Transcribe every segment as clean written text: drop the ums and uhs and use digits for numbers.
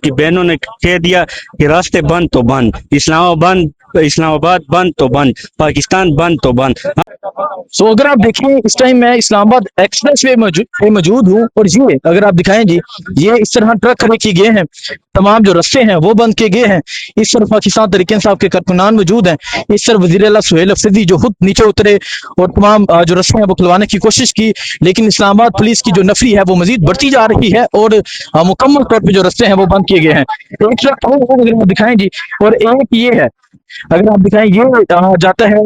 की बहनों ने कह दिया कि रास्ते बंद तो बंद, इस्लामाबाद बंद तो बंद, पाकिस्तान बंद तो बंद। सो अगर आप देखें इस टाइम मैं इस्लामाबाद एक्सप्रेस वे मौजूद हूँ, और ये अगर आप दिखाएं जी, ये इस तरह ट्रक खड़े किए गए हैं, तमाम जो रास्ते हैं वो बंद किए गए हैं। इस तरफ पाकिस्तान तहरीक इंसाफ के कारकुनान मौजूद हैं, इस तरफ वज़ीर आला सुहेल अफरीदी जो खुद नीचे उतरे और तमाम जो रास्ते हैं वो खुलवाने की कोशिश की, लेकिन इस्लामाबाद पुलिस की जो नफरी है वो मजीद बढ़ती जा रही है और मुकम्मल तौर पर जो रास्ते हैं वो बंद किए गए हैं। एक ट्रक अगर आप दिखाएं जी, और एक ये है, अगर आप दिखाएं ये जाता है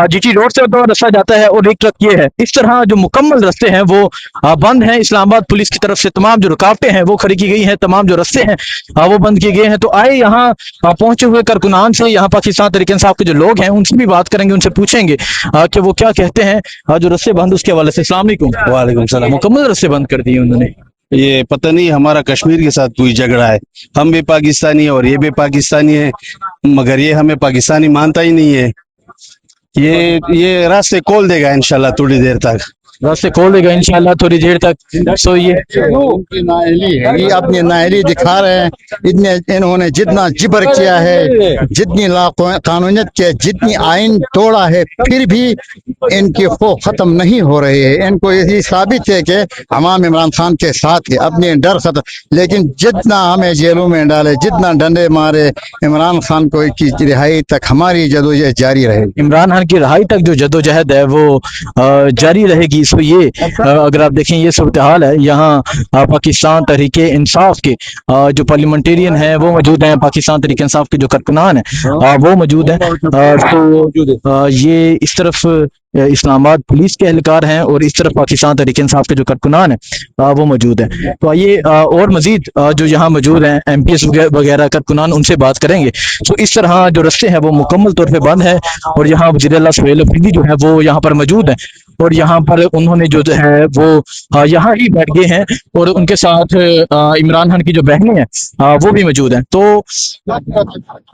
जीटी रोड से तो रास्ता जाता है, और एक ट्रक ये है। इस तरह जो मुकम्मल रास्ते हैं वो बंद हैं। इस्लामाबाद पुलिस की तरफ से तमाम जो रुकावटें हैं वो खड़ी की गई हैं, तमाम जो रास्ते हैं वो बंद किए गए हैं। तो आए यहाँ पहुंचे हुए कारकुनान से, यहाँ पाकिस्तान तहरीक इंसाफ के जो लोग हैं उनसे भी बात करेंगे, उनसे पूछेंगे कि वो क्या कहते हैं जो रास्ते बंद उसके हवाले से। अस्सलाम वालेकुम। वालेकुम सलाम। मुकम्मल रास्ते बंद कर दिए उन्होंने। ये पता नहीं, हमारा कश्मीर के साथ कोई झगड़ा है। हम भी पाकिस्तानी है और ये भी पाकिस्तानी है, मगर ये हमें पाकिस्तानी मानता ही नहीं है। ये रास्ते खोल देगा इंशाल्लाह थोड़ी देर तक, रास्ते खोल देगा इंशाल्लाह थोड़ी देर तक। सो ये ये अपनी नाअहली दिखा रहे हैं। इन्होंने जितना जिबर किया है, जितनी कानूनियत किया, जितनी आइन तोड़ा है, फिर भी इनकी खौफ खत्म नहीं हो रही है। इनको यही साबित है कि हम इमरान खान के साथ है, अपने डर खत्म। लेकिन जितना हमें जेलों में डाले, जितना डंडे मारे, इमरान खान को की रिहाई तक हमारी जदोजहद जारी रहेगी। इमरान खान की रिहाई तक जो जदोजहद है वो जारी रहेगी। सो ये अगर आप देखें ये सूरत हाल है। यहाँ पाकिस्तान तहरीक इंसाफ के जो पार्लियामेंटेरियन हैं वो मौजूद हैं, पाकिस्तान तहरीक इंसाफ के जो कारकुनान हैं वो मौजूद हैं। तो ये इस तरफ इस्लामाबाद पुलिस के एहलकार हैं और इस तरफ पाकिस्तान तहरीक इंसाफ के जो कारकुनान हैं वो मौजूद हैं। तो आइए और मजीद जो यहाँ मौजूद हैं MPS वगैरह कारकुनान, उनसे बात करेंगे। तो इस तरह जो रास्ते हैं वो मुकम्मल तौर पे बंद है, और यहाँ वज़ीर आला सुहेल अफरीदी जो है वो यहाँ पर मौजूद हैं, और यहाँ पर उन्होंने जो है वो यहाँ ही बैठ गए हैं, और उनके साथ इमरान खान की जो बहनें हैं वो भी मौजूद हैं। तो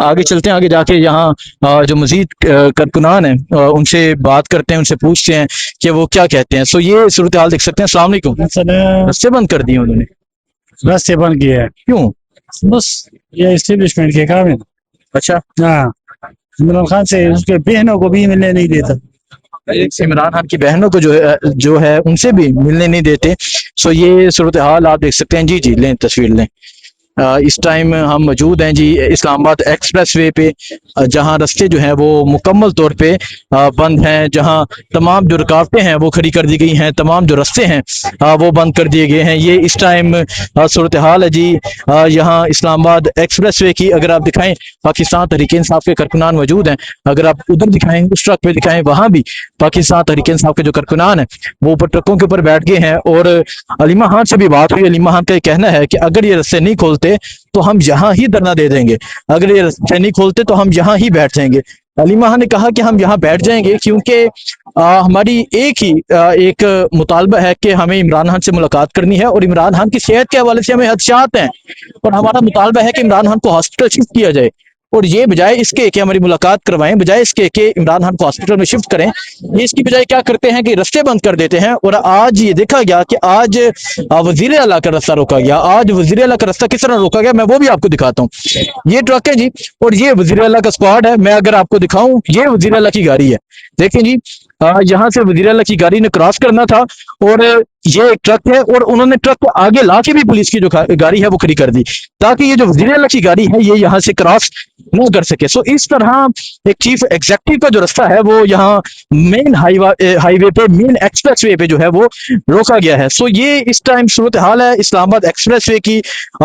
आगे चलते हैं, आगे जाके यहाँ जो मजीद कारकुनान हैं उनसे बात करते हैं, उनसे पूछते हैं कि वो क्या कहते हैं। सो ये सूरत हाल देख सकते हैं। अस्सलाम वालेकुम। रास्ते बंद कर दिए उन्होंने। रास्ते बंद किए हैं। क्यों? बस ये एस्टेब्लिशमेंट के काम है। अच्छा, हाँ, इमरान खान से उसके बहनों को भी मिलने नहीं देता। इमरान खान की बहनों को जो है उनसे भी मिलने नहीं देते। सो ये सूरत हाल आप देख सकते हैं। जी जी, लें तस्वीर लें। इस टाइम हम मौजूद हैं जी इस्लामाबाद एक्सप्रेस वे पे, जहां रास्ते जो हैं वो मुकम्मल तौर पे बंद हैं, जहां तमाम जो रुकावटें हैं वो खड़ी कर दी गई हैं, तमाम जो रास्ते हैं वो बंद कर दिए गए हैं। ये इस टाइम सूरत हाल है जी यहाँ इस्लामाबाद एक्सप्रेस वे की। अगर आप दिखाएं पाकिस्तान तहरीक इंसाफ के कारकुनान मौजूद हैं, अगर आप उधर दिखाएं उस ट्रक पे दिखाएं, वहां भी पाकिस्तान तहरीक इंसाफ के जो कारकुनान हैं वो ऊपर ट्रकों के ऊपर बैठ गए हैं। और अलीमा खान से भी बात हुई। अलीमा खान का कहना है कि अगर ये रास्ते नहीं खोलते तो हम यहाँ ही धरना दे देंगे, अगर ये रास्ते नहीं खोलते तो हम यहाँ ही बैठ जाएंगे। अलीमा खान ने कहा कि हम यहाँ बैठ जाएंगे क्योंकि हमारी एक मुतालबा है कि हमें इमरान खान से मुलाकात करनी है, और इमरान खान की सेहत के हवाले से हमें खदशात हैं, और हमारा मुतालबा है कि इमरान खान को हॉस्पिटल शिफ्ट किया जाए। और ये बजाय इसके कि हमारी मुलाकात करवाएं, बजाय इसके कि इमरान खान को हॉस्पिटल में शिफ्ट करें, ये इसकी बजाय क्या करते हैं कि रास्ते बंद कर देते हैं। और आज ये देखा गया कि आज वजीर आला का रास्ता रोका गया। आज वजीर आला का रास्ता किस तरह रोका गया मैं वो भी आपको दिखाता हूँ। ये ट्रक है जी, और ये वजीर आला का स्क्वाड है। मैं अगर आपको दिखाऊं, ये वजीर आला की गाड़ी है। देखें जी, यहाँ से वजीर आला की गाड़ी ने क्रॉस करना था, और ये एक ट्रक है, और उन्होंने ट्रक को आगे ला के भी पुलिस की जो गाड़ी है वो खड़ी कर दी, ताकि ये जो वजीर आला की गाड़ी है ये यहाँ से क्रॉस न कर सके। सो इस तरह एक चीफ एग्जेक्टिव का जो रास्ता है वो यहाँ मेन हाईवे पे, मेन एक्सप्रेस वे पे जो है वो रोका गया है। सो ये इस टाइम सूरत हाल है इस्लामाबाद एक्सप्रेस वे की।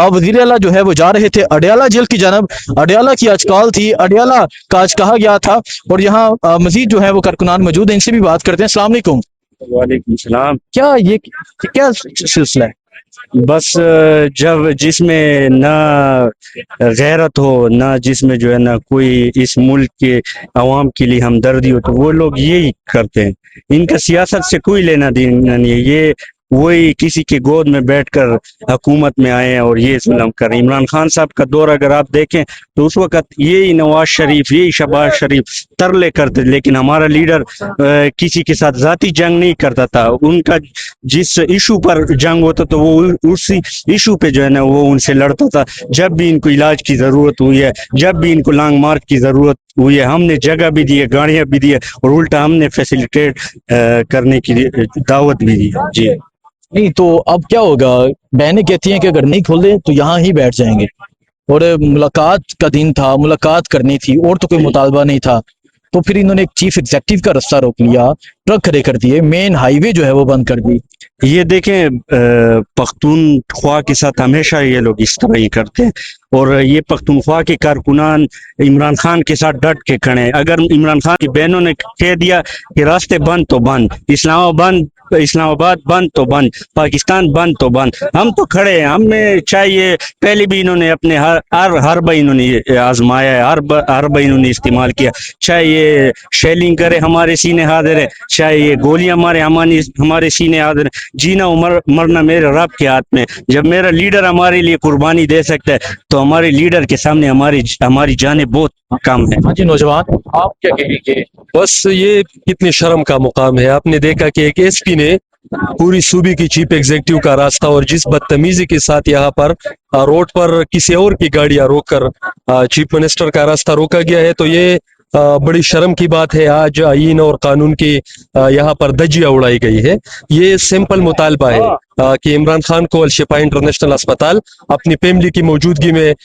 वजीर आला जो है वो जा रहे थे अडयाला जेल की जानब। अडयाला की आज कॉल थी, अडयाला का आज कहा गया था, और यहाँ मजीद जो है वो कारकुनान मौजूद है, इनसे भी बात करते हैं। अस्सलाम वालेकुम। वालेकुम सलाम। क्या सिलसिला है? बस जब जिसमें ना गैरत हो, ना जिसमें जो है ना कोई इस मुल्क के अवाम के लिए हमदर्दी हो, तो वो लोग यही करते हैं। इनका सियासत से कोई लेना देना नहीं है। ये वही किसी के गोद में बैठकर हुकूमत में आए हैं और ये जुल्म कर रहे हैं। इमरान खान साहब का दौर अगर आप देखें तो उस वक्त यही नवाज शरीफ, यही शहबाज शरीफ तरले करते, लेकिन हमारा लीडर किसी के साथ जाती जंग नहीं करता था। उनका जिस इशू पर जंग होता तो वो उसी इशू पे जो है ना वो उनसे लड़ता था। जब भी इनको इलाज की जरूरत हुई है, जब भी इनको लॉन्ग मार्च की जरूरत हुई है, हमने जगह भी दी है, गाड़ियां भी दी है और उल्टा हमने फैसिलिटेट करने की दावत भी दी। जी नहीं तो अब क्या होगा, बहनें कहती हैं कि अगर नहीं खोले तो यहाँ ही बैठ जाएंगे, और मुलाकात का दिन था, मुलाकात करनी थी और तो कोई मुतालबा नहीं था, तो फिर इन्होंने एक चीफ एग्जेक्टिव का रास्ता रोक लिया, ट्रक खड़े कर दिए, मेन हाईवे जो है वो बंद कर दी। ये देखें, पख्तूनख्वा के साथ हमेशा ये लोग इस तरह ही करते हैं और ये पख्तूनख्वा के कारकुनान इमरान खान के साथ डट के खड़े हैं। अगर इमरान खान की बहनों ने कह दिया कि रास्ते बंद तो बंद, इस्लामाबाद बंद तो बंद, पाकिस्तान बंद तो बंद, हम तो खड़े हैं। हमें चाहिए, पहले भी इन्होंने अपने हर इन्होंने आजमाया है, हर इन्होंने इस्तेमाल किया, चाहे ये शेलिंग करे हमारे सीने हाजिर है, चाहे ये गोलियां मारे हमारे सीने हाजिर है। जीना मरना मेरे रब के हाथ में। जब मेरा लीडर हमारे लिए कुर्बानी दे सकता है तो हमारे लीडर के सामने हमारी जानें बहुत कम है। हाँ जी, नौजवान आप क्या कहेंगे? बस ये कितनी शर्म का मुकाम है। आपने देखा कि एक एसपी ने पूरी सूबे की चीफ एग्जीक्यूटिव का रास्ता और जिस बदतमीजी के साथ यहाँ पर रोड पर किसी और की गाड़ियां रोककर चीफ मिनिस्टर का रास्ता रोका गया है, तो ये बड़ी शर्म की बात है। आज आईन और कानून की यहाँ पर धज्जियां उड़ाई गई है। ये सिंपल मुतालबा है कि इमरान खान को अल-शिफा इंटरनेशनल अस्पताल अपनी फैमिली की मौजूदगी में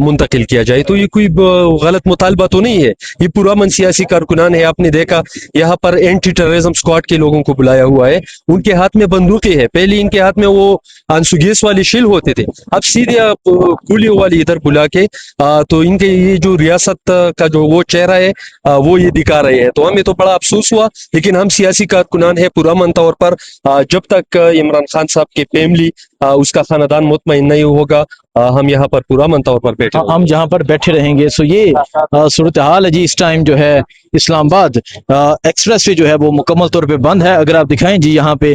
मुंतकिल किया जाए। तो ये कोई गलत मुतालबा तो नहीं है, ये पुरअमन सियासी कारकुनान है। आपने देखा यहाँ पर एंटी टेररिज्म स्क्वाड के लोगों को बुलाया हुआ है, उनके हाथ में बंदूकें हैं। पहले इनके हाथ में वो आंसू गैस वाली शिल होते थे, अब सीधे गोलियों वाली इधर बुला के तो इनके ये जो रियासत का जो वो चेहरा है वो ये दिखा रहे हैं। तो हमें तो बड़ा अफसोस हुआ, लेकिन हम सियासी कारकुनान है पुरअमन तौर पर जब तक इमरान खान साहब की फैमिली उसका खानदान मुतमईन नहीं होगा, हम यहाँ पर पुरअमन तौर पर बैठे हम जहाँ पर बैठे रहेंगे। सो ये सूरत हाल है जी। इस टाइम जो है इस्लामाबाद एक्सप्रेस वे जो है वो मुकम्मल तौर पे बंद है। अगर आप दिखाएं जी यहाँ पे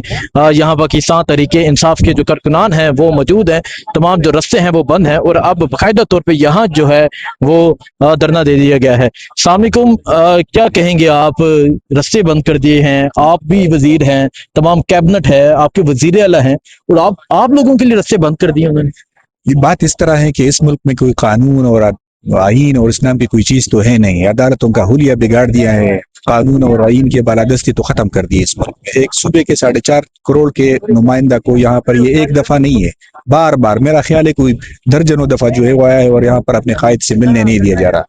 यहाँ पाकिस्तान तहरीक इंसाफ के जो कारकुनान हैं वो मौजूद हैं, तमाम जो रास्ते हैं वो बंद हैं और अब बाकायदा तौर पे यहाँ जो है वो धरना दे दिया गया है। अस्सलाम वालेकुम, क्या कहेंगे आप? रास्ते बंद कर दिए हैं, आप भी वजीर हैं, तमाम कैबिनेट है, आपके वजीर आला हैं और आप लोगों के लिए रास्ते बंद कर दिए उन्होंने। ये बात इस तरह है कि इस मुल्क में कोई कानून और आईन और इस्लाम की कोई चीज तो है नहीं। अदालतों का हुलिया बिगाड़ दिया है, कानून और आईन के बालादस्ती तो खत्म कर दी इस मुल्क में। एक सूबे के 4.5 करोड़ के नुमाइंदा को यहाँ पर ये एक दफा नहीं है, बार बार मेरा ख्याल है कोई दर्जनों दफा जो है वो आया है और यहाँ पर अपने कायद से मिलने नहीं दिया जा रहा।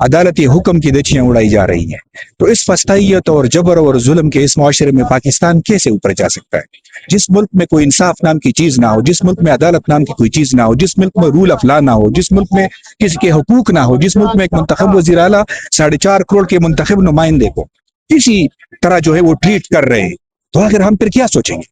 अदालती हुक्म की दचियां उड़ाई जा रही हैं। तो इस फस्तायत और जबर और जुल्म के इस माशरे में पाकिस्तान कैसे ऊपर जा सकता है? जिस मुल्क में कोई इंसाफ नाम की चीज ना हो, जिस मुल्क में अदालत नाम की कोई चीज ना हो, जिस मुल्क में रूल ऑफ लॉ ना हो, जिस मुल्क में किसी के हुकूक ना हो, जिस मुल्क में एक मुंतखब वज़ीर आला 4.5 करोड़ के मुंतखब नुमाइंदे को किसी तरह जो है वो ट्रीट कर रहे हैं, तो आखिर हम फिर क्या सोचेंगे?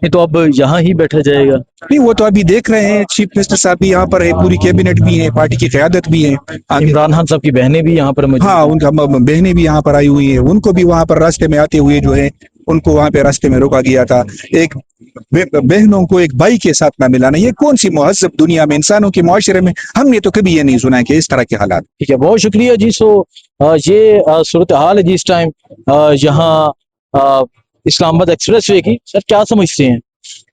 ये तो अब यहाँ ही बैठा जाएगा। नहीं, वो तो अभी देख रहे हैं, चीफ मिनिस्टर साहब भी यहाँ पर है, पूरी कैबिनेट भी है, पार्टी की क़यादत भी है, इमरान खान साहब की बहनें भी यहाँ पर मौजूद हाँ उनका बहनें भी यहाँ पर आई हुई है। उनको भी वहां पर रास्ते में आते हुए जो है उनको वहां पे रास्ते में रोका गया था। एक बहनों को एक भाई के साथ ना मिलाना, ये कौन सी मुहज़्ज़ब दुनिया में, इंसानों के मुआशरे में हमने तो कभी ये नहीं सुना है कि इस तरह के हालात। ठीक है, बहुत शुक्रिया जी। सो ये सूरत हाल है जी इस टाइम यहाँ इस्लामाबाद एक्सप्रेस वे की। सर क्या समझते हैं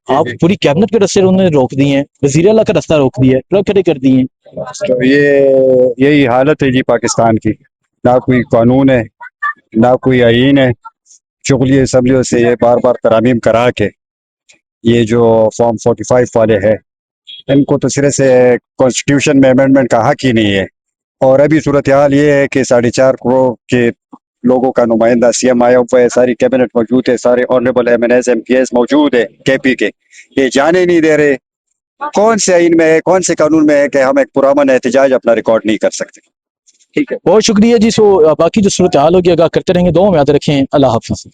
आप? पूरी कैबिनेट के रास्ते उन्होंने रोक दिए हैं, वज़ीर आला का रास्ता रोक दिया है, ट्रक खड़े कर दिए हैं। तो यही हालत है जी पाकिस्तान की। ना कोई कानून है, ना कोई आईन है। चुगली असम्बलियों से ये बार बार तरामीम करा के ये जो फॉर्म 45 वाले हैं, इनको तो सिरे से कॉन्स्टिट्यूशन में अमेंडमेंट का हक ही नहीं है। और अभी सूरत हाल ये है कि 4.5 करोड़ के लोगों का नुमाइंदा सीएम आया हुआ है, सारी कैबिनेट मौजूद है, सारे ऑनरेबल MNAs MPs मौजूद है KP के। ये जाने नहीं दे रहे कौन से आईन में है, कौन से कानून में है कि हम एक पुरअमन एहतजाज अपना रिकॉर्ड नहीं कर सकते। ठीक है, बहुत शुक्रिया जी। सो बाकी जो सूरत हाल होगी आगाह करते रहेंगे। दुआ में याद रखें। अल्लाह हाफिज़।